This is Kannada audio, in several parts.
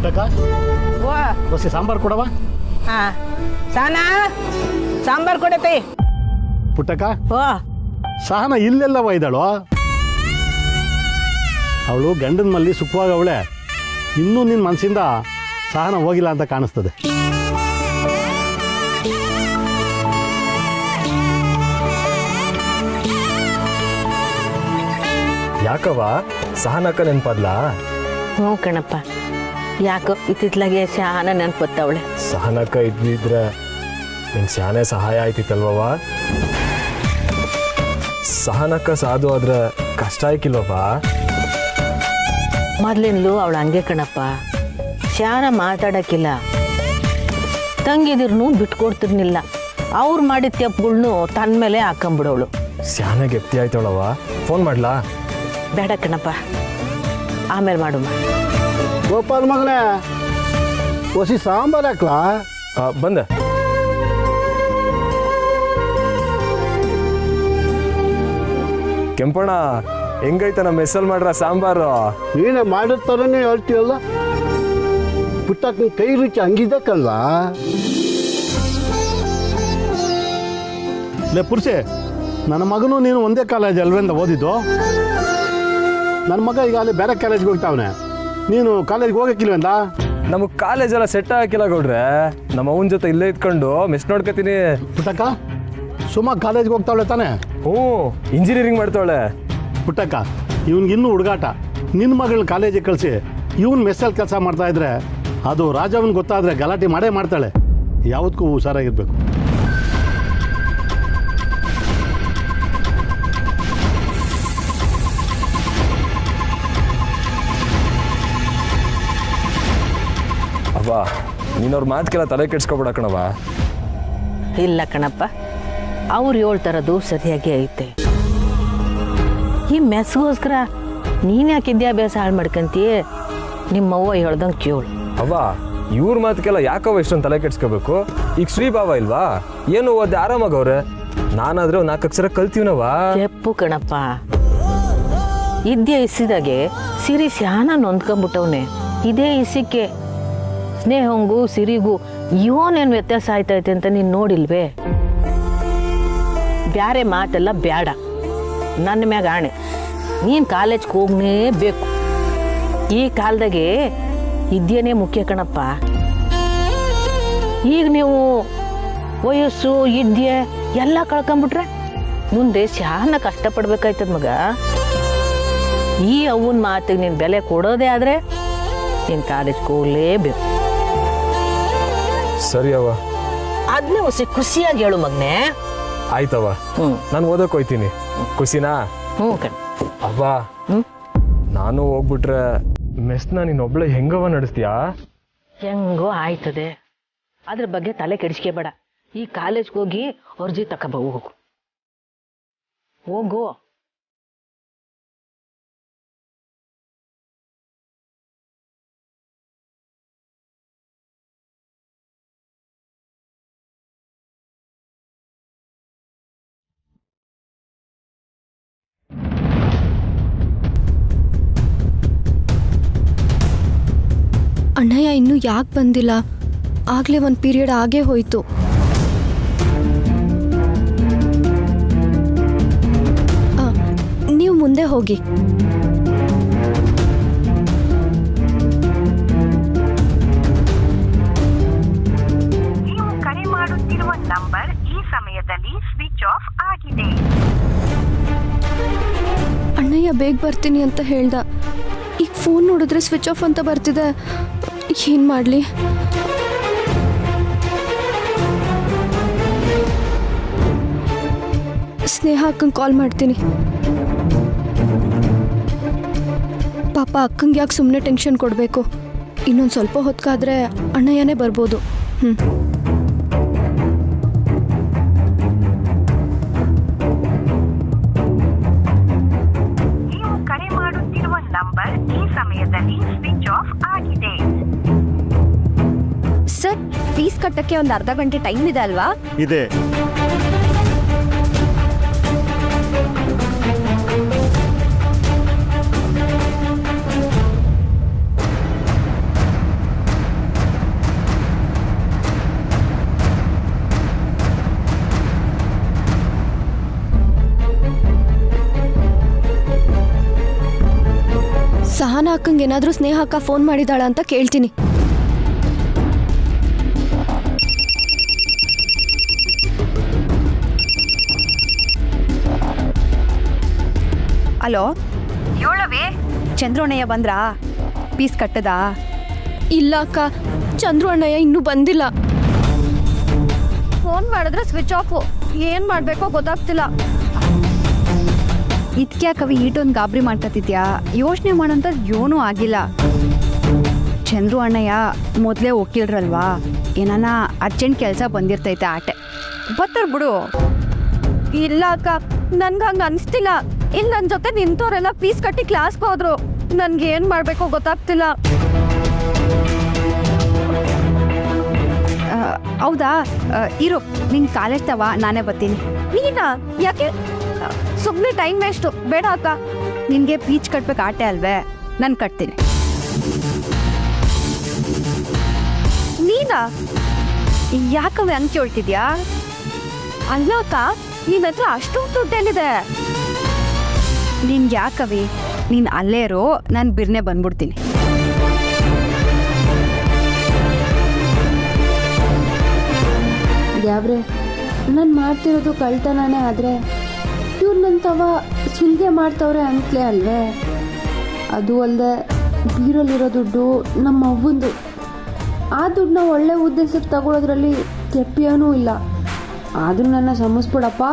ಪುಟ್ಟಕ್ಕ ಓ ದೋಸೆ ಸಾಂಬಾರು ಕೊಡವ. ಹಾ ಸಹನಾ ಸಾಂಬಾರ್ ಕೊಡತಿ. ಪುಟ್ಟಕ್ಕ ಓ ಸಹನ ಇಲ್ಲೆಲ್ಲವ ಇದ್ದಾಳು. ಅವಳು ಗಂಡನ ಮಲ್ಲಿ ಸುಖವಾಗ ಅವಳೆ. ಇನ್ನೂ ನಿನ್ನ ಮನಸ್ಸಿಂದ ಸಹನ ಹೋಗಿಲ್ಲ ಅಂತ ಕಾಣಿಸ್ತದೆ. ಯಾಕವ್ವ ಸಹನಕ್ಕ ನೆನ್ಪದ್ಲಾ? ಹ್ಞೂ ಕಣಪ್ಪ, ಯಾಕೋ ಇತ್ತಿತ್ಲಾಗೆ ಶಾನ ನೆನ್ಪತ್ತವಳೆ. ಸಹನಕ್ಕ ಇದ್ದಿದ್ರೆ ನಿಂಗೆ ಶಾನೆ ಸಹಾಯ ಆಯ್ತಿತ್ತಲ್ವವ. ಸಹನಕ್ಕ ಸಾಧು ಆದ್ರೆ ಕಷ್ಟ ಆಯ್ಕಿಲ್ವವ. ಮೊದ್ಲಿನ್ಲು ಅವಳು ಹಂಗೆ ಕಣಪ್ಪ, ಶಾನ ಮಾತಾಡಕ್ಕಿಲ್ಲ. ತಂಗಿದಿರ್ನು ಬಿಟ್ಕೊಡ್ತಿರ್ನಿಲ್ಲ. ಅವ್ರು ಮಾಡಿದ ತಪ್ಪುಗಳ್ನು ತನ್ನ ಮೇಲೆ ಹಾಕೊಂಬಿಡೋಳು. ಶಾನೆ ಗೆಪ್ತಿ ಆಯ್ತವಳವ. ಫೋನ್ ಮಾಡ್ಲಾ? ಬೇಡ ಕಣಪ್ಪ, ಆಮೇಲೆ ಮಾಡುಮ್ಮ. ಗೋಪಾಲ್ ಮಗನೇ, ಹೊಸಿ ಸಾಂಬಾರು ಹಾಕ್ಲಾ? ಬಂದೆ. ಕೆಂಪಣ್ಣ, ಹೆಂಗೈತ ನಮ್ಮ ಮೆಸ್ಸಲ್ಲಿ ಮಾಡ್ರ ಸಾಂಬಾರು? ನೀನೇ ಮಾಡಿರ್ತಾರನೇ ಹೇಳ್ತೀಯಲ್ಲ. ಪುಟ್ಟಕ್ಕ ಕೈ ರುಚಿ ಹಂಗಿದ್ದಕ್ಕಲ್ಲ. ಲೇ ಪುರುಷೆ, ನನ್ನ ಮಗನೂ ನೀನು ಒಂದೇ ಕಾಲೇಜ್ ಅಲ್ವೆಂದ ಓದಿದ್ದು? ನನ್ನ ಮಗ ಈಗ ಅಲ್ಲಿ ಬೇರೆ ಕಾಲೇಜ್ಗೆ ಹೋಗ್ತಾವನೆ, ನೀನು ಕಾಲೇಜ್ಗೆ ಹೋಗಕ್ಕಿಲ್ವೆಂದ? ನಮಗೆ ಕಾಲೇಜೆಲ್ಲ ಸೆಟ್ ಹಾಕಿಲ್ಲ ಗೌಡ್ರೆ. ನಮ್ಮ ಅವನ ಜೊತೆ ಇಲ್ಲೇ ಇದ್ಕೊಂಡು ಮೆಸ್ ನೋಡ್ಕೊತೀನಿ. ಪುಟ್ಟಕ್ಕ ಸುಮ್ಮ ಕಾಲೇಜ್ಗೆ ಹೋಗ್ತಾವಳೆ ತಾನೆ? ಹ್ಞೂ, ಇಂಜಿನಿಯರಿಂಗ್ ಮಾಡ್ತಾವಳೆ. ಪುಟ್ಟಕ್ಕ ಇವನ್ಗಿನ್ನೂ ಹುಡುಗಾಟ. ನಿನ್ನ ಮಗಳನ್ನ ಕಾಲೇಜಿಗೆ ಕಳಿಸಿ ಇವನ್ ಮೆಸ್ಸಲ್ಲಿ ಕೆಲಸ ಮಾಡ್ತಾ ಇದ್ರೆ ಅದು ರಾಜವನ್ ಗೊತ್ತಾದರೆ ಗಲಾಟೆ ಮಾಡೇ ಮಾಡ್ತಾಳೆ. ಯಾವುದಕ್ಕೂ ಹುಷಾರಾಗಿರ್ಬೇಕು. ಅವ್ವ, ನೀನವ್ರ ಮಾತಕ್ಕೆಲ್ಲ ತಲೆ ಕೆಡ್ಸ್ಕೊಬೇಡ ಕಣವ. ಇಲ್ಲ ಕಣಪ್ಪ, ಅವ್ರು ಹೇಳ್ತಾರದು ಸರಿಯಾಗಿ ಐತೆ. ಈ ಮೆಸ್ಗೋಸ್ಕರ ನೀನು ಯಾಕೆ ವಿದ್ಯಾಭ್ಯಾಸ ಹಾಳು ಮಾಡ್ಕೊಂತೀಯ? ನಿಮ್ಮವ್ವ ಹೇಳ್ದಂಗೆ ಕೇಳು. ಅವ್ವ, ಇವ್ರ ಮಾತಕ್ಕೆಲ್ಲ ಯಾಕವ್ವ ಇಷ್ಟೊಂದು ತಲೆ ಕೆಡ್ಸ್ಕೋಬೇಕು? ಈಗ ಶ್ರೀಭಾವ ಇಲ್ವಾ? ಏನು ಓದಿ ಆರಾಮಾಗವ್ರೆ. ನಾನಾದ್ರೆ ಒಂದು 4 ಅಕ್ಷರ ಕಲ್ತೀವನವ. ತೆಪ್ಪು ಕಣಪ್ಪ, ಇದ್ಯೆ ಇಸಿದಾಗೆ ಸಿರಿ ಶಾನ ನೊಂದ್ಕೊಂಬಿಟ್ಟವನೆ. ಇದೇ ಇಸಿಕ್ಕೆ ಸ್ನೇಹಂಗೂ ಸಿರಿಗೂ ಇವನೇನು ವ್ಯತ್ಯಾಸ ಆಯ್ತೈತೆ ಅಂತ ನೀನು ನೋಡಿಲ್ವೇ? ಬ್ಯಾರೆ ಮಾತೆಲ್ಲ ಬೇಡ. ನನ್ನ ಮ್ಯಾಗ ಆಣೆ, ನೀನು ಕಾಲೇಜ್ಗೆ ಹೋಗಲೇಬೇಕು. ಈ ಕಾಲದಾಗೆ ಇದ್ಯೇನೇ ಮುಖ್ಯ ಕಣಪ್ಪ. ಈಗ ನೀವು ವಯಸ್ಸು ಇದ್ಯೆ ಎಲ್ಲ ಕಳ್ಕೊಂಬಿಟ್ರೆ ಮುಂದೆ ಶಾನ ಕಷ್ಟಪಡ್ಬೇಕಾಯ್ತದ ಮಗ. ಈ ಅವನ ಮಾತಿಗೆ ನೀನು ಬೆಲೆ ಕೊಡೋದೇ ಆದರೆ ನೀನು ಕಾಲೇಜ್ಗೆ ಹೋಗಲೇಬೇಕು. ಸರಿ ಅವ್ವ, ಅದನ್ನೇ ಹೊಸ ಖುಷಿಯಾಗಿ ಹೇಳು ಮಗನೇ. ಆಯ್ತವ, ನಾನು ಓದಕ್ಕೆ ಹೋಯ್ತೀನಿ. ಖುಷಿನಾ? ಹ್ಞೂ ಕಣ. ಅವ್ವ, ನಾನು ಹೋಗ್ಬಿಟ್ರೆ ಮೆಸ್ನ ನೀನೊಬ್ಳೆ ಹೆಂಗವ ನಡೆಸ್ತೀಯಾ? ಹೆಂಗೋ ಆಯ್ತದೆ, ಅದ್ರ ಬಗ್ಗೆ ತಲೆ ಕೆಡಿಸ್ಕೋಬೇಡ. ಈ ಕಾಲೇಜ್ಗೆ ಹೋಗಿ ಅರ್ಜಿ ತಗೊಂಬ ಹೋಗು. ಹೋಗು. ಅಣ್ಣಯ್ಯ ಇನ್ನೂ ಯಾಕೆ ಬಂದಿಲ್ಲ? ಆಗಲೇ ಒಂದು ಪೀರಿಯಡ್ ಆಗೇ ಹೋಯಿತು. ನೀವು ಮುಂದೆ ಹೋಗಿ. ನೀವು ಕರೆ ಮಾಡುತ್ತಿರುವ ನಂಬರ್ ಈ ಸಮಯದಲ್ಲಿ ಸ್ವಿಚ್ ಆಫ್ ಆಗಿದೆ. ಅಣ್ಣಯ್ಯ ಬೇಗ ಬರ್ತೀನಿ ಅಂತ ಹೇಳ್ದ. ಈಗ ಫೋನ್ ನೋಡಿದ್ರೆ ಸ್ವಿಚ್ ಆಫ್ ಅಂತ ಬರ್ತಿದೆ. ಏನು ಮಾಡಲಿ? ಸ್ನೇಹ ಅಕ್ಕಂಗೆ ಕಾಲ್ ಮಾಡ್ತೀನಿ. ಪಾಪ ಅಕ್ಕಂಗೆ ಯಾಕೆ ಸುಮ್ಮನೆ ಟೆನ್ಷನ್ ಕೊಡಬೇಕು? ಇನ್ನೊಂದು ಸ್ವಲ್ಪ ಹೊತ್ತಾದರೆ ಅಣ್ಣಯ್ಯನೇ ಬರ್ಬೋದು. ನೀವು ಕರೆ ಮಾಡುತ್ತಿರುವ ನಂಬರ್ ಈ ಸಮಯದಲ್ಲಿ ಸ್ವಿಚ್ ಆಫ್ ಆಗಿದೆ. ಸರ್, ಫೀಸ್ ಕಟ್ಟಕ್ಕೆ ಒಂದು ಅರ್ಧ ಗಂಟೆ ಟೈಮ್ ಇದೆ ಅಲ್ವಾ? ಇದೆ. ಸಹನಾ ಅಕ್ಕಂಗೆ ಏನಾದರೂ ಸ್ನೇಹ ಅಕ್ಕ ಫೋನ್ ಮಾಡಿದಾಳ ಅಂತ ಕೇಳ್ತೀನಿ. ಹಲೋ ಹೇಳವಿ, ಚಂದ್ರಣ್ಣಯ್ಯ ಬಂದ್ರಾ? ಫೀಸ್ ಕಟ್ಟದಾ? ಇಲ್ಲ ಅಕ್ಕ, ಚಂದ್ರು ಅಣ್ಣಯ್ಯ ಇನ್ನೂ ಬಂದಿಲ್ಲ. ಫೋನ್ ಮಾಡಿದ್ರೆ ಸ್ವಿಚ್ ಆಫು. ಏನು ಮಾಡಬೇಕೋ ಗೊತ್ತಾಗ್ತಿಲ್ಲ. ಇದ್ಕ್ಯಾಕವಿ ಈಟೊಂದು ಗಾಬರಿ ಮಾಡ್ಕೊತಿದ್ಯಾ? ಯೋಚನೆ ಮಾಡೋಂಥ ಏನೂ ಆಗಿಲ್ಲ. ಚಂದ್ರು ಅಣ್ಣಯ್ಯ ಮೊದಲೇ ಹೋಗಿಲ್ರಲ್ವಾ, ಏನಾನ ಅರ್ಜೆಂಟ್ ಕೆಲಸ ಬಂದಿರ್ತೈತೆ ಆಟೆ ಬರ್ತಾರೆ ಬಿಡು. ಇಲ್ಲ ಅಕ್ಕ, ನನ್ಗೆ ಹಂಗೆ ಅನಿಸ್ತಿಲ್ಲ. ಇಲ್ಲಿ ನನ್ನ ಜೊತೆ ನಿಂತವರೆಲ್ಲ ಫೀಸ್ ಕಟ್ಟಿ ಕ್ಲಾಸ್ಗೆ ಹೋದ್ರು. ನನ್ಗೆ ಏನು ಮಾಡಬೇಕೋ ಗೊತ್ತಾಗ್ತಿಲ್ಲ. ಹೌದಾ, ಇರು, ನಿನ್ನ ಕಾಲೇಜ್ ತವ ನಾನೇ ಬರ್ತೀನಿ. ನೀನಾ? ಯಾಕೆ ಸುಮ್ಮನೆ ಟೈಮ್ ವೇಸ್ಟು. ಬೇಡ ಅಕ್ಕ, ನಿನಗೆ ಫೀಸ್ ಕಟ್ಬೇಕು ಆಟೆ ಅಲ್ವೇ, ನಾನು ಕಟ್ತೀನಿ. ನೀನಾ? ಯಾಕವೆ ಹಂಗೆ ಕೇಳ್ತಿದ್ಯಾ? ಅಲ್ಲ ಅಕ್ಕ, ನಿನ್ನ ಹತ್ರ ಅಷ್ಟೊಂದು ದುಡ್ಡೆಲ್ಲಿದೆ? ನಿನ್ಗೆ ಯಾಕವಿ, ನೀನು ಅಲ್ಲೇ ಇರೋ, ನಾನು ಬಿರ್ನೆ ಬಂದ್ಬಿಡ್ತೀನಿ. ದ್ಯಾವ್ರೆ, ನಾನು ಮಾಡ್ತಿರೋದು ಕಳ್ತನಾನೇ ಆದರೆ ಇವ್ರು ನನ್ನ ತವ ಸುಲಿಗೆ ಮಾಡ್ತವ್ರೆ ಅಂತಲೇ ಅಲ್ವೇ? ಅದು ಅಲ್ಲದೆ ಬೀರಲ್ಲಿರೋ ದುಡ್ಡು ನಮ್ಮ ಅವ್ವಂದು. ಆ ದುಡ್ಡನ್ನ ಒಳ್ಳೆ ಉದ್ದೇಶಕ್ಕೆ ತಗೊಳ್ಳೋದ್ರಲ್ಲಿ ತೆಪ್ಪಿಯೋನೂ ಇಲ್ಲ. ಆದರೂ ನನ್ನ ಕ್ಷಮಿಸ್ಬಿಡಪ್ಪ.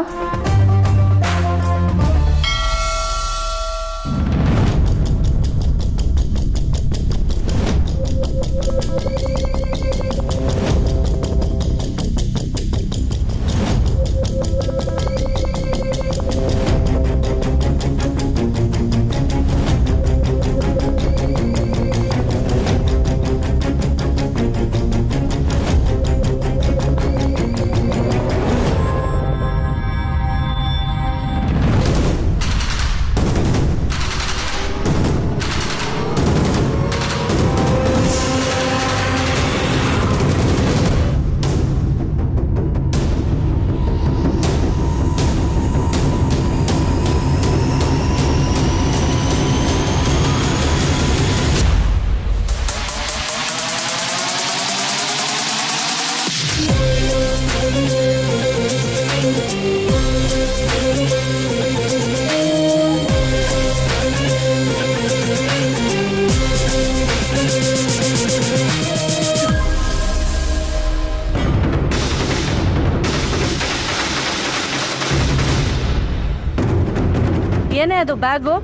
ಏನೇ ಅದು ಬ್ಯಾಗು?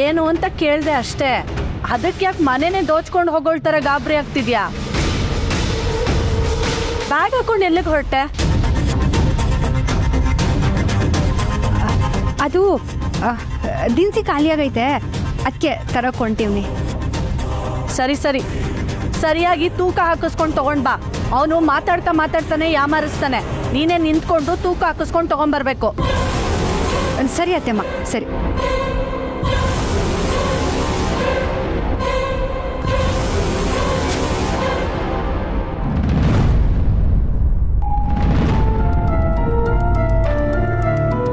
ಏನು ಅಂತ ಕೇಳಿದೆ ಅಷ್ಟೇ. ಅದಕ್ಕೆ ಯಾಕೆ ಮನೇನೆ ದೋಚ್ಕೊಂಡು ಹೋಗೋಳ್ತಾರೆ ಗಾಬರಿ ಆಗ್ತಿದ್ಯಾ? ಬ್ಯಾಗ್ ಹಾಕೊಂಡು ಎಲ್ಲಿಗೆ ಹೊರಟೆ? ಅದು ದಿನಸಿ ಖಾಲಿ ಆಗೈತೆ, ಅದಕ್ಕೆ ತರಕ್ಕೆ ಹೊಂಟೀವ್ನಿ. ಸರಿ ಸರಿ, ಸರಿಯಾಗಿ ತೂಕ ಹಾಕಿಸ್ಕೊಂಡು ತಗೊಂಡ್ ಬಾ. ಅವನು ಮಾತಾಡ್ತಾನೆ ಯಾಮಾರಿಸ್ತಾನೆ. ನೀನೇ ನಿಂತ್ಕೊಂಡು ತೂಕ ಹಾಕಿಸ್ಕೊಂಡು ತಗೊಂಡ್ಬರ್ಬೇಕು. ಸರಿ ಅತ್ತೆಮ್ಮ, ಸರಿ.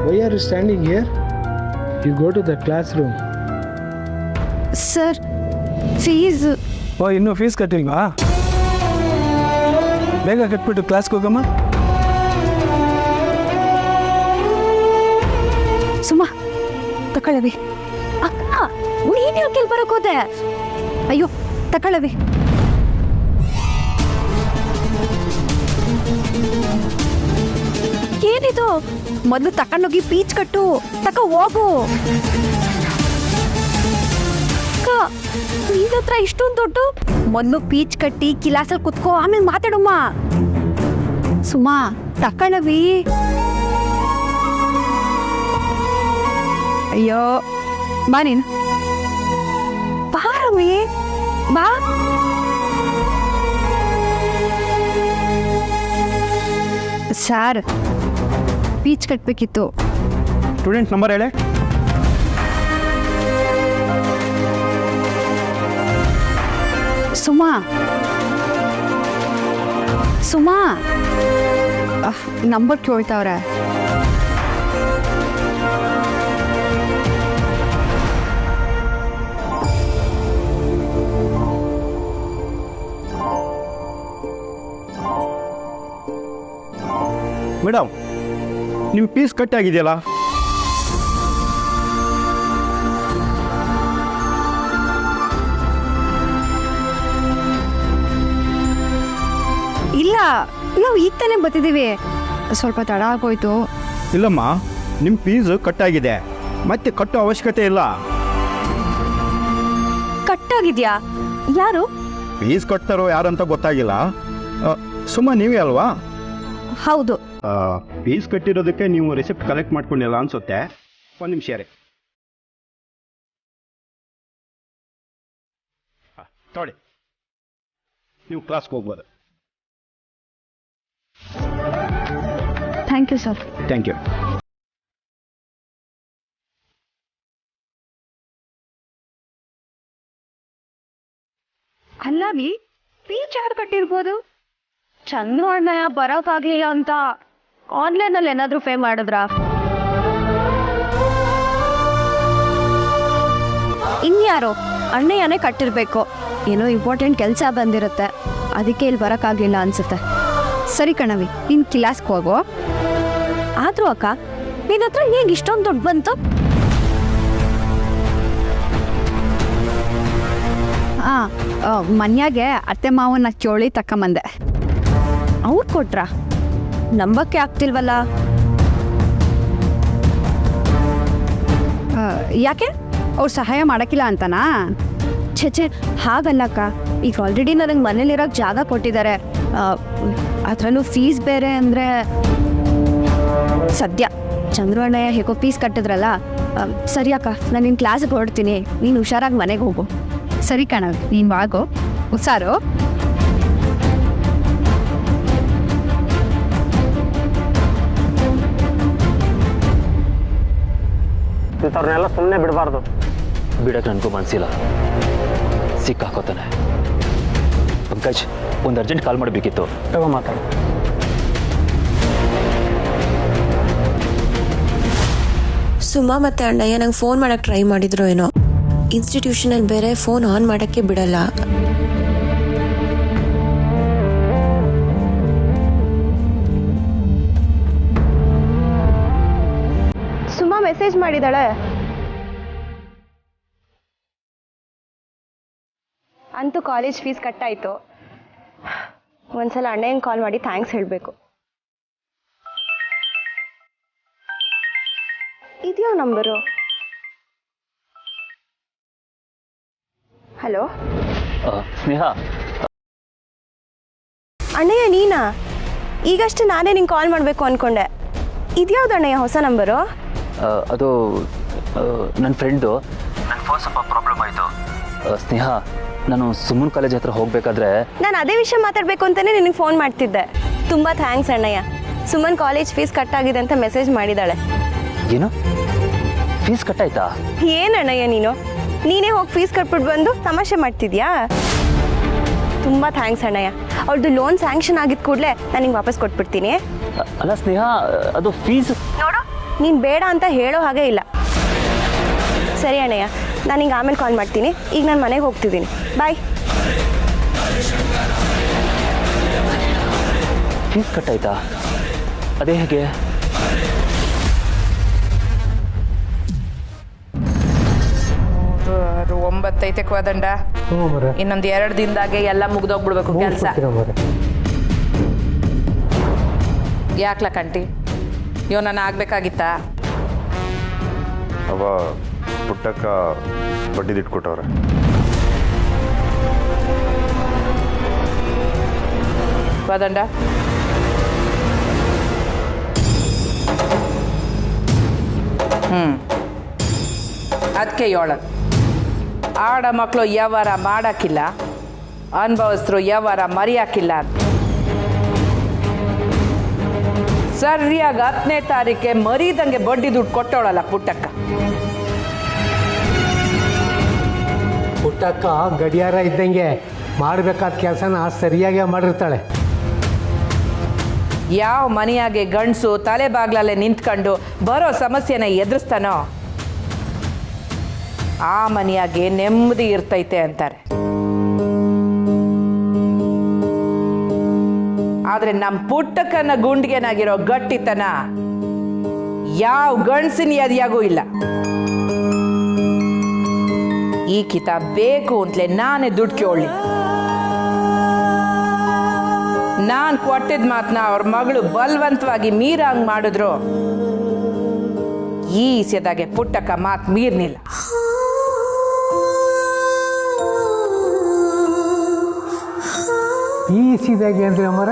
Why are you standing here? You go to the classroom. Sir, fees. ಓ, ಇನ್ನೂ ಫೀಸ್ ಕಟ್ಟಿಲ್ವಾ? ಬೇಗ ಕಟ್ಬಿಟ್ಟು ಕ್ಲಾಸ್ಗೆ ಹೋಗಮ್ಮ. ಸುಮ್ಮ ತಕೊಳ್ಳವಿ. ಅಕ್ಕ, ನೀನು ಯಾಕೆ ಬರೋಕೋದೆ? ಅಯ್ಯೋ, ತಕೊಳ್ಳವಿ. ಏನಿದು? ಮೊದಲು ತಕೊಂಡೋಗಿ ಫೀಸ್ ಕಟ್ಟು. ಹೋಗು. ನಿನ್ನ ಹತ್ರ ಇಷ್ಟೊಂದು ದುಡ್ಡು? ಮೊದಲು ಫೀಸ್ ಕಟ್ಟಿ ಕ್ಲಾಸಲ್ಲಿ ಕುತ್ಕೋ, ಆಮೇಲೆ ಮಾತಾಡಮ್ಮ. ಸುಮಾ, ತಕೊಳ್ಳವಿ. ಅಯ್ಯೋ, ಬಾ ನೀನು. ಬಾ ರವಿ, ಬಾ. ಸರ್, ಫೀಸ್ ಕಟ್ಟಬೇಕಿತ್ತು. ಸ್ಟೂಡೆಂಟ್ ನಂಬರ್ ಹೇಳಿ. ಸುಮಾ, ಸುಮಾ, ನಂಬರ್ ಕೇಳ್ತಾವ್ರೆ. ಮೇಡಮ್ ನಿಮ್ಮ ಫೀಸ್ ಕಟ್ ಆಗಿದೆಯಲ್ಲ? ಇಲ್ಲ, ನಾವು ಈಗ ತಾನೇ ಬರ್ತಿದ್ದೀವಿ, ಸ್ವಲ್ಪ ತಡ ಆಗೋಯ್ತು. ಇಲ್ಲಮ್ಮ, ನಿಮ್ಮ ಫೀಸ್ ಕಟ್ ಆಗಿದೆ, ಮತ್ತೆ ಕಟ್ಟೋ ಅವಶ್ಯಕತೆ ಇಲ್ಲ. ಕಟ್ಟಾಗಿದ್ಯಾ? ಯಾರು? ಫೀಸ್ ಕಟ್ತಾರೋ ಯಾರಂತ ಗೊತ್ತಾಗಿಲ್ಲ. ಸುಮ್ಮ ನೀವೇ ಅಲ್ವಾ? ಹೌದು. ಫೀಸ್ ಕಟ್ಟಿರೋದಕ್ಕೆ ನೀವು ರಿಸಿಪ್ಟ್ ಕಲೆಕ್ಟ್ ಮಾಡ್ಕೊಂಡಿಲ್ಲ ಅನ್ಸುತ್ತೆ. ಒಂದು ನಿಮಿಷ ರೀ. ತೊಳಿ, ನೀವು ಕ್ಲಾಸ್ಗೆ ಹೋಗ್ಬೋದು. Thank you sir. Thank you. ಅಲ್ಲಾವಿ ಫೀಸ್ ಯಾರು ಕಟ್ಟಿರ್ಬೋದು? ಚಂದ್ರು ಅಣ್ಣಯ್ಯ ಬರೋಕ್ಕಾಗ್ಲಿಲ್ಲ ಅಂತ ಆನ್ಲೈನಲ್ಲಿ ಏನಾದರೂ ಪೇ ಮಾಡಿದ್ರ? ಇನ್ಯಾರೋ ಅಣ್ಣಯ್ಯನೇ ಕಟ್ಟಿರ್ಬೇಕು. ಏನೋ ಇಂಪಾರ್ಟೆಂಟ್ ಕೆಲಸ ಬಂದಿರುತ್ತೆ, ಅದಕ್ಕೆ ಇಲ್ಲಿ ಬರೋಕ್ಕಾಗಲಿಲ್ಲ ಅನ್ಸುತ್ತೆ. ಸರಿ ಕಣವಿ, ನೀನು ಕ್ಲಾಸ್ಗೆ ಹೋಗೋ. ಆದರೂ ಅಕ್ಕ, ನಿನ್ನ ಹತ್ರ ಹೇಗೆ ಇಷ್ಟೊಂದು ದುಡ್ಡು ಬಂತು? ಮನ್ಯಾಗೆ ಅತ್ತೆ ಮಾವನ ಕೇಳಿ ತಕ್ಕಂಬಂದೆ. ಅವ್ರು ಕೊಟ್ರಾ? ನಂಬಕ್ಕೆ ಆಗ್ತಿಲ್ವಲ್ಲ. ಯಾಕೆ ಅವ್ರು ಸಹಾಯ ಮಾಡೋಕ್ಕಿಲ್ಲ ಅಂತನಾ? ಛೆ ಹಾಗಲ್ಲಕ್ಕ, ಈಗ ಆಲ್ರೆಡಿ ನನಗೆ ಮನೇಲಿರೋಕ್ಕೆ ಜಾಗ ಕೊಟ್ಟಿದ್ದಾರೆ, ಅದರಲ್ಲೂ ಫೀಸ್ ಬೇರೆ ಅಂದರೆ ಸದ್ಯ ಚಂದ್ರು ಅಣ್ಣಯ್ಯ ಹೇಗೋ ಫೀಸ್ ಕಟ್ಟಿದ್ರಲ್ಲ. ಸರಿ ಅಕ್ಕ, ನಾನು ನಿನ್ನ ಕ್ಲಾಸ್ಗೆ ಹೊರಡ್ತೀನಿ, ನೀನು ಹುಷಾರಾಗಿ ಮನೆಗೆ ಹೋಗು. ಸರಿ ಕಣ, ನೀನು ಆಗೋ, ಹುಷಾರು. ಇಂಥವ್ರನ್ನೆಲ್ಲ ಸುಮ್ಮನೆ ಬಿಡಬಾರ್ದು. ಬಿಡಕ್ಕೆ ನನಗೂ ಮನಸ್ಸಿಲ್ಲ, ಸಿಕ್ಕಾಕೋತಾನೆ. ಪಂಕಜ್, ಒಂದು ಅರ್ಜೆಂಟ್ ಕಾಲ್ ಮಾಡಬೇಕಿತ್ತು. ತಗೋ ಮಾತಾಡು. ಸುಮಾ ಮತ್ತು ಅಣ್ಣಯ್ಯ ನಂಗೆ ಫೋನ್ ಮಾಡೋಕ್ಕೆ ಟ್ರೈ ಮಾಡಿದ್ರು ಏನೋ. ಇನ್ಸ್ಟಿಟ್ಯೂಷನಲ್ಲಿ ಬೇರೆ ಫೋನ್ ಆನ್ ಮಾಡೋಕ್ಕೆ ಬಿಡಲ್ಲ. ಸುಮಾ ಮೆಸೇಜ್ ಮಾಡಿದಾಳೆ. ಅಂತೂ ಕಾಲೇಜ್ ಫೀಸ್ ಕಟ್ಟಾಯಿತು. ಒಂದ್ಸಲ ಅಣ್ಣಯ್ಯಂಗೆ ಕಾಲ್ ಮಾಡಿ ಥ್ಯಾಂಕ್ಸ್ ಹೇಳಬೇಕು. ಇದ್ಯಾವ ನಂಬರು? ಹಲೋ ಸ್ನೇಹ. ಅಣ್ಣಯ್ಯ ನೀನಾ? ಈಗಷ್ಟೇ ನಾನೇ ನಿಂಗೆ ಕಾಲ್ ಮಾಡಬೇಕು ಅಂದ್ಕೊಂಡೆ. ಇದ್ಯಾವ್ದು ಅಣ್ಣಯ್ಯ ಹೊಸ ನಂಬರು? ಅದು ನನ್ನ ಫ್ರೆಂಡು. ನನ್ನ ಫೋನ್ ಸ್ವಲ್ಪ ಪ್ರಾಬ್ಲಮ್ ಆಯಿತು. ಸ್ನೇಹ, ನಾನು ಸುಮನ್ ಕಾಲೇಜ್ ಹತ್ರ ಹೋಗಬೇಕಾದ್ರೆ ನಾನು ಅದೇ ವಿಷಯ ಮಾತಾಡಬೇಕು ಅಂತಲೇ ನಿನಗೆ ಫೋನ್ ಮಾಡ್ತಿದ್ದೆ. ತುಂಬ ಥ್ಯಾಂಕ್ಸ್ ಅಣ್ಣಯ್ಯ. ಸುಮನ್ ಕಾಲೇಜ್ ಫೀಸ್ ಕಟ್ಟಾಗಿದೆ ಅಂತ ಮೆಸೇಜ್ ಮಾಡಿದ್ದಾಳೆ. ಏನು, ಫೀಸ್ ಕಟ್ಟಾಯ್ತಾ? ಏನಣ್ಣಯ್ಯ ನೀನೇ ಹೋಗಿ ಫೀಸ್ ಕಟ್ಬಿಟ್ಟು ಬಂದು ತಮಾಷೆ ಮಾಡ್ತಿದ್ಯಾ? ತುಂಬ ಥ್ಯಾಂಕ್ಸ್ ಅಣ್ಣಯ್ಯ. ಅವ್ರದ್ದು ಲೋನ್ ಸ್ಯಾಂಕ್ಷನ್ ಆಗಿದ್ದ ಕೂಡಲೇ ನಾನು ನಿಂಗೆ ವಾಪಸ್ ಕೊಟ್ಬಿಡ್ತೀನಿ. ಅಲ್ಲ ಸ್ನೇಹ, ಅದು ಫೀಸ್ ನೋಡು, ನೀನು ಬೇಡ ಅಂತ ಹೇಳೋ ಹಾಗೆ ಇಲ್ಲ. ಸರಿ ಅಣ್ಣಯ್ಯ, ನಾನು ನಿಂಗೆ ಆಮೇಲೆ ಕಾಲ್ ಮಾಡ್ತೀನಿ. ಈಗ ನಾನು ಮನೆಗೆ ಹೋಗ್ತಿದ್ದೀನಿ. ಬಾಯ್. ಫೀಸ್ ಕಟ್ಟಾಯ್ತಾ? ಅದೇ ಹೇಗೆ? ಅದು 9 ಐತೆ ಕೋದಂಡ. ಇನ್ನೊಂದು 2 ದಿನದಾಗೆ ಎಲ್ಲ ಮುಗ್ದೋಗ್ಬಿಡ್ಬೇಕು ಕೆಲಸ. ಯಾಕ್ಲ ಕಂಟಿ, ನಾನು ಆಗ್ಬೇಕಾಗಿತ್ತಾ? ಅವ ಪುಟ್ಟಕ್ಕ ಬಡ್ಡಿ ಇಟ್ಕೊಟ್ಟವ್ರೆ. ಕೋದಂಡ, ಅದಕ್ಕೆ ಹೇಳೋದು, ಆಡ ಮಕ್ಕಳು ವ್ಯವಹಾರ ಮಾಡೋಕ್ಕಿಲ್ಲ, ಅನುಭವಸ್ಥರು ವ್ಯವಹಾರ ಮರೆಯೋಕ್ಕಿಲ್ಲ ಅಂತ. ಸರಿಯಾಗಿ 10ನೇ ತಾರೀಕೆ ಮರೀದಂಗೆ ಬಡ್ಡಿ ದುಡ್ಡು ಕೊಟ್ಟವಳಲ್ಲ ಪುಟ್ಟಕ್ಕ. ಪುಟ್ಟಕ್ಕ ಗಡಿಯಾರ ಇದ್ದಂಗೆ ಮಾಡಬೇಕಾದ ಕೆಲಸನ ಸರಿಯಾಗಿ ಮಾಡಿರ್ತಾಳೆ. ಯಾವ ಮನೆಯಾಗೆ ಗಂಡಸು ತಲೆ ಬಾಗ್ಲಲ್ಲೇ ನಿಂತ್ಕೊಂಡು ಬರೋ ಸಮಸ್ಯೆನ ಎದುರಿಸ್ತಾನೋ ಆ ಮನೆಯಾಗೆ ನೆಮ್ಮದಿ ಇರ್ತೈತೆ ಅಂತಾರೆ. ಆದ್ರೆ ನಮ್ಮ ಪುಟ್ಟಕ್ಕನ ಗುಂಡಿಗೆನಾಗಿರೋ ಗಟ್ಟಿತನ ಯಾವ ಗಂಡಸಿನ ಎದೆಯಾಗೂ ಇಲ್ಲ. ಈ ಕಿತಾಬ್ ಬೇಕು ಅಂತಲೇ ನಾನೇ ದುಡ್ಡು ಕೇಳಲಿ. ನಾನು ಕೊಟ್ಟಿದ್ದ ಮಾತನ್ನ ಅವ್ರ ಮಗಳು ಬಲವಂತವಾಗಿ ಮೀರಂಗ್ ಮಾಡಿದ್ರು. ಈ ಇಸೆದಾಗೆ ಪುಟ್ಟಕ್ಕ ಮಾತು ಮೀರ್ನಿಲ್ಲ. ಈ ಇಸಿದಾಗೆ ಅಂದ್ರೆ ಅಮ್ಮರ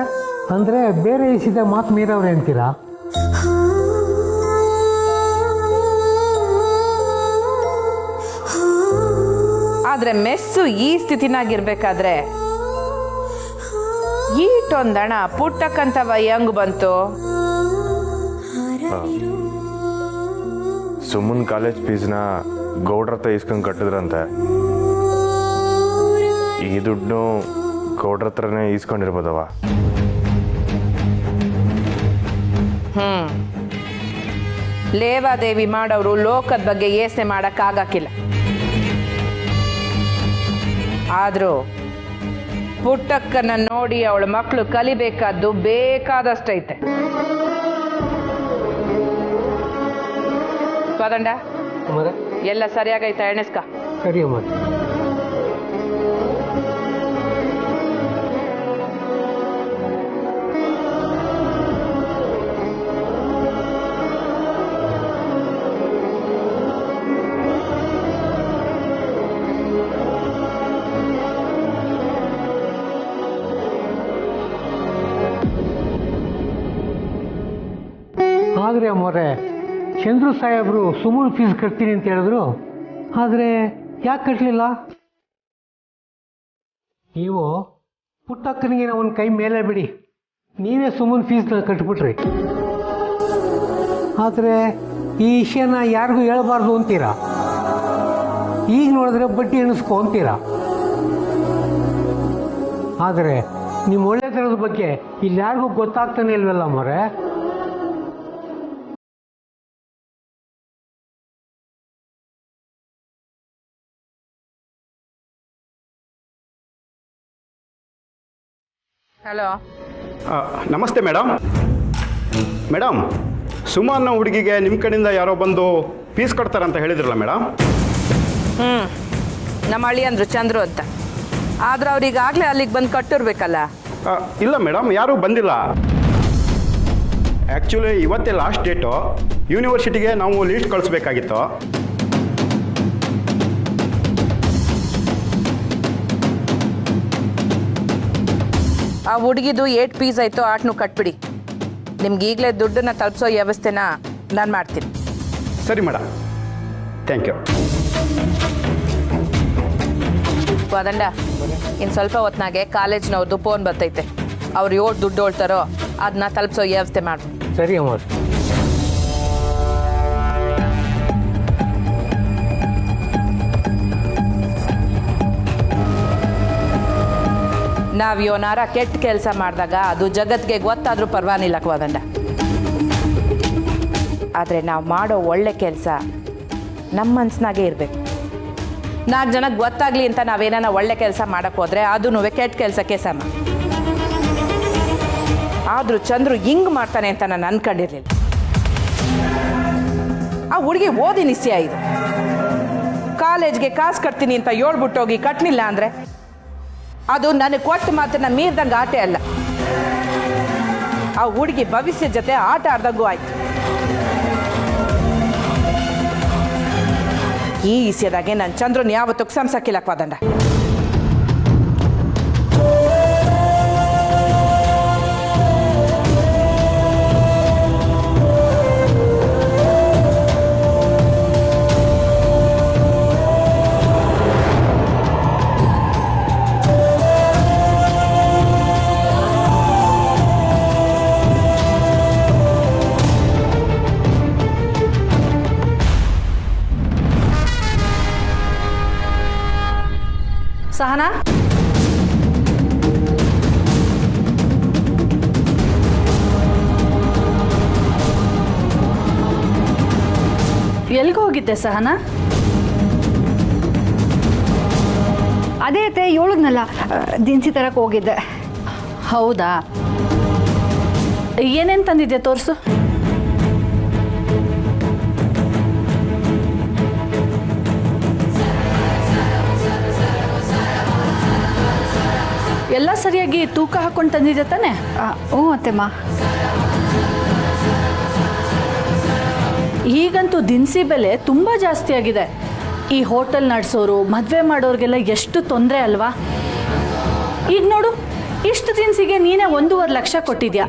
ಅಂದರೆ ಬೇರೆ ಇಸಿದಾಗ ಮಾತು ಮೀರವ್ರೆ ಅಂತೀರಾ? ಆದ್ರೆ ಮೆಸ್ಸು ಈ ಸ್ಥಿತಿನಾಗಿರ್ಬೇಕಾದ್ರೆ ಈಟೊಂದಣ ಪುಟ್ಟಕ್ಕಂತವ ಹೆಂಗ್ ಬಂತು? ಸುಮ್ಮನ್ ಕಾಲೇಜ್ ಫೀಸ್ನ ಗೌಡ್ರ ಹತ್ರ ಇಸ್ಕೊಂಡು ಕಟ್ಟಿದ್ರಂತೆ. ಈ ದುಡ್ಡು ಗೌಡ್ರ ಹತ್ರನೇ ಈಸ್ಕೊಂಡಿರ್ಬೋದವ. ಲೇವಾದೇವಿ ಮಾಡೋರು ಲೋಕದ ಬಗ್ಗೆ ಯೋಚನೆ ಮಾಡಕ್ಕಾಗಕ್ಕಿಲ್ಲ. ಆದ್ರೂ ಪುಟ್ಟಕ್ಕನ ನೋಡಿ ಅವಳ ಮಕ್ಕಳು ಕಲಿಬೇಕಾದ್ದು ಬೇಕಾದಷ್ಟೈತೆ. ಸ್ವಾದಂಡ ಎಲ್ಲ ಸರಿಯಾಗೈತಾ? ಎಣೆಸ್ಕ. ಸರಿ ಅಮ್ಮ. ಆದರೆ ಅಮ್ಮವ್ರೆ, ಚಂದ್ರು ಸಾಹೇಬರು ಸುಮೂಲ್ ಫೀಸ್ ಕಟ್ತೀನಿ ಅಂತ ಹೇಳಿದ್ರು. ಆದರೆ ಯಾಕೆ ಕಟ್ಟಲಿಲ್ಲ? ನೀವು ಪುಟ್ಟಕ್ಕನಿಗೆ ಒಂದು ಕೈ ಮೇಲೆ ಬಿಡಿ, ನೀವೇ ಸುಮೂಲ್ ಫೀಸ್ನ ಕಟ್ಬಿಟ್ರಿ. ಆದರೆ ಈ ವಿಷಯನ ಯಾರಿಗೂ ಹೇಳಬಾರ್ದು ಅಂತೀರಾ. ಈಗ ನೋಡಿದ್ರೆ ಬಡ್ಡಿ ಎಣಿಸ್ಕೊ ಅಂತೀರಾ. ಆದರೆ ನಿಮ್ಮ ಒಳ್ಳೆತನದ ಬಗ್ಗೆ ಇಲ್ಲಿ ಯಾರಿಗೂ ಗೊತ್ತಾಗ್ತಾನೆ ಇಲ್ವಲ್ಲ ಅಮ್ಮವ್ರೆ? ಹಲೋ, ನಮಸ್ತೆ ಮೇಡಮ್. ಮೇಡಮ್, ಸುಮಾ ಅನ್ನೋ ಹುಡುಗಿಗೆ ನಿಮ್ಮ ಕಡೆಯಿಂದ ಯಾರೋ ಬಂದು ಫೀಸ್ ಕೊಡ್ತಾರಂತ ಹೇಳಿದ್ರಲ್ಲ ಮೇಡಮ್? ನಮ್ಮ ಹಳ್ಳಿ ಅಂದ್ರು ಚಂದ್ರು ಅಂತ. ಆದ್ರೆ ಅವ್ರಿಗಾಗಲೇ ಅಲ್ಲಿಗೆ ಬಂದು ಕಟ್ಟಿರ್ಬೇಕಲ್ಲ? ಇಲ್ಲ ಮೇಡಮ್, ಯಾರೂ ಬಂದಿಲ್ಲ. ಆ್ಯಕ್ಚುಲಿ ಇವತ್ತೇ ಲಾಸ್ಟ್ ಡೇಟು. ಯೂನಿವರ್ಸಿಟಿಗೆ ನಾವು ಲೀಸ್ಟ್ ಕಳಿಸ್ಬೇಕಾಗಿತ್ತು. ಆ ಹುಡುಗಿದು 8 ಫೀಸ್ ಆಯಿತು, 8 ಕಟ್ಬಿಡಿ. ನಿಮ್ಗೆ ಈಗಲೇ ದುಡ್ಡನ್ನ ತಲುಪಿಸೋ ವ್ಯವಸ್ಥೆನ ನಾನು ಮಾಡ್ತೀನಿ. ಸರಿ ಮೇಡಮ್, ಥ್ಯಾಂಕ್ ಯು. ವಾದಂಡ, ಇನ್ನು ಸ್ವಲ್ಪ ಹೊತ್ನಾಗೆ ಕಾಲೇಜ್ನವ್ರದ್ದು ಫೋನ್ ಬರ್ತೈತೆ. ಅವ್ರು 8 ದುಡ್ಡು ಹೊಳ್ತಾರೋ ಅದನ್ನ ತಲುಪಿಸೋ ವ್ಯವಸ್ಥೆ ಮಾಡ್ಬೋದು. ಸರಿ ಅಮ್ಮ. ನಾವು ಯೋನಾರ ಕೆಟ್ಟ ಕೆಲಸ ಮಾಡಿದಾಗ ಅದು ಜಗತ್ತಿಗೆ ಗೊತ್ತಾದರೂ ಪರವಾಗಿಲ್ಲ ವಾದಂಡ. ಆದರೆ ನಾವು ಮಾಡೋ ಒಳ್ಳೆ ಕೆಲಸ ನಮ್ಮ ಮನಸ್ಸಿನಾಗೆ ಇರಬೇಕು. 4 ಜನಕ್ಕೆ ಗೊತ್ತಾಗ್ಲಿ ಅಂತ ನಾವೇನ ಒಳ್ಳೆ ಕೆಲಸ ಮಾಡೋಕ್ಕೆ ಹೋದರೆ ಅದೂ ಕೆಟ್ಟ ಕೆಲಸಕ್ಕೆ ಸಮ. ಆದರೂ ಚಂದ್ರು ಹಿಂಗೆ ಮಾಡ್ತಾನೆ ಅಂತ ನಾನು ಅನ್ಕೊಂಡಿರ್ಲಿಲ್ಲ. ಆ ಹುಡುಗಿ ಓದಿ ನಿಶ್ಚಯ ಇದು. ಕಾಲೇಜ್ಗೆ ಕಾಸು ಕಟ್ತೀನಿ ಅಂತ ಹೇಳ್ಬಿಟ್ಟೋಗಿ ಕಟ್ಟಲಿಲ್ಲ ಅಂದರೆ ಅದು ನನಗೆ ಕೊಟ್ಟ ಮಾತನ್ನ ಮೀರ್ದಂಗೆ ಆಟ ಅಲ್ಲ. ಆ ಹುಡುಗಿ ಭವಿಷ್ಯ ಜೊತೆ ಆಟ ಆಡ್ದಂಗೂ ಆಯ್ತು. ಈ ವಿಷಯದಾಗೆ ನಾನು ಚಂದ್ರನ್ ಯಾವತ್ತೂ ಸಂಸಕ್ಕಿಲ್ಲ ವಾದಂಡ. ಸಹನಾ, ಎಲ್ಲಿಗೆ ಹೋಗಿದ್ದೆ ಸಹನಾ? ಅದೇ ಅತ್ತೆ ಹೇಳಿದ್ನಲ್ಲ, ದಿನಸಿ ತರಕ್ಕೆ ಹೋಗಿದ್ದೆ. ಹೌದಾ? ಏನೇನು ತಂದಿದ್ಯಾ ತೋರಿಸು. ಎಲ್ಲ ಸರಿಯಾಗಿ ತೂಕ ಹಾಕೊಂಡು ತಂದಿದ್ದೆ ತಾನೆ? ಹ್ಞೂ ಅತ್ತೆಮ್ಮ. ಈಗಂತೂ ದಿನಸಿ ಬೆಲೆ ತುಂಬ ಜಾಸ್ತಿ ಆಗಿದೆ. ಈ ಹೋಟೆಲ್ ನಡೆಸೋರು ಮದುವೆ ಮಾಡೋರಿಗೆಲ್ಲ ಎಷ್ಟು ತೊಂದರೆ ಅಲ್ವಾ? ಈಗ ನೋಡು, ಇಷ್ಟು ದಿನಸಿಗೆ ನೀನೇ 1.5 ಲಕ್ಷ ಕೊಟ್ಟಿದ್ಯಾ.